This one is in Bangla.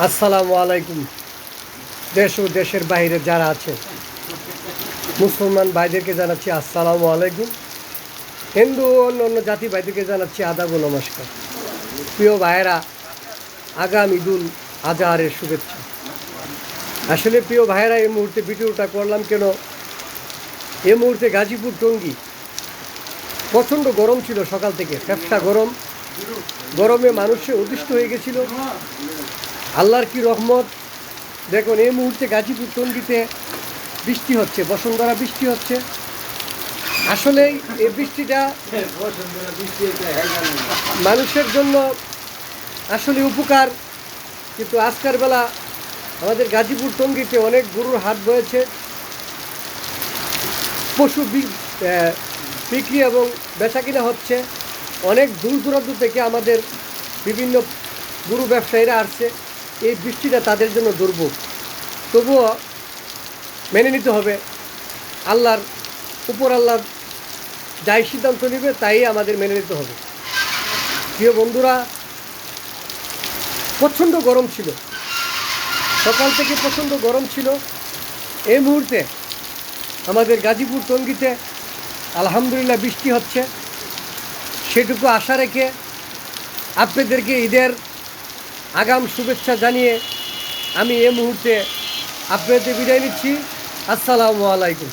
আসসালামু আলাইকুম। দেশ ও দেশের বাইরে যারা আছে মুসলমান ভাইদেরকে জানাচ্ছি আসসালামু আলাইকুম। হিন্দু অন্য অন্য জাতি ভাইদেরকে জানাচ্ছি আদাব ও নমস্কার। প্রিয় ভাইয়েরা, আগাম ঈদুল আজহারের শুভেচ্ছা। আসলে প্রিয় ভাইয়েরা, এই মুহূর্তে ভিডিওটা করলাম কেন, এই মুহূর্তে গাজীপুর টঙ্গী প্রচণ্ড গরম ছিল, সকাল থেকে ফ্যাপসা গরম, গরমে মানুষে অতিষ্ঠ হয়ে গেছিল। আল্লাহর কি রহমত, দেখুন এই মুহূর্তে গাজীপুর টঙ্গীতে বৃষ্টি হচ্ছে, বসুন্ধরা বৃষ্টি হচ্ছে। আসলেই এই বৃষ্টিটা মানুষের জন্য আসলে উপকার, কিন্তু আজকের বেলা আমাদের গাজীপুর টঙ্গীতে অনেক গরুর হাট বয়েছে, পশু বিক্রি এবং বেচাকিনা হচ্ছে। অনেক দূর দূরান্ত থেকে আমাদের বিভিন্ন গরু ব্যবসায়ীরা আসছে। এই বৃষ্টিটা তাদের জন্য দুর্ভোগ, তবুও মেনে নিতে হবে। আল্লাহর উপর আল্লাহ যাই সিদ্ধান্ত নেবে তাই আমাদের মেনে নিতে হবে। প্রিয় বন্ধুরা, প্রচণ্ড গরম ছিল, সকাল থেকে প্রচণ্ড গরম ছিল। এই মুহূর্তে আমাদের গাজীপুর টঙ্গীতে আলহামদুলিল্লাহ বৃষ্টি হচ্ছে। সেটুকু আশা রেখে আপনাদেরকে ঈদের আগাম শুভেচ্ছা জানিয়ে আমি এই মুহূর্তে আপনাদের বিদায় নিচ্ছি। আসসালামু আলাইকুম।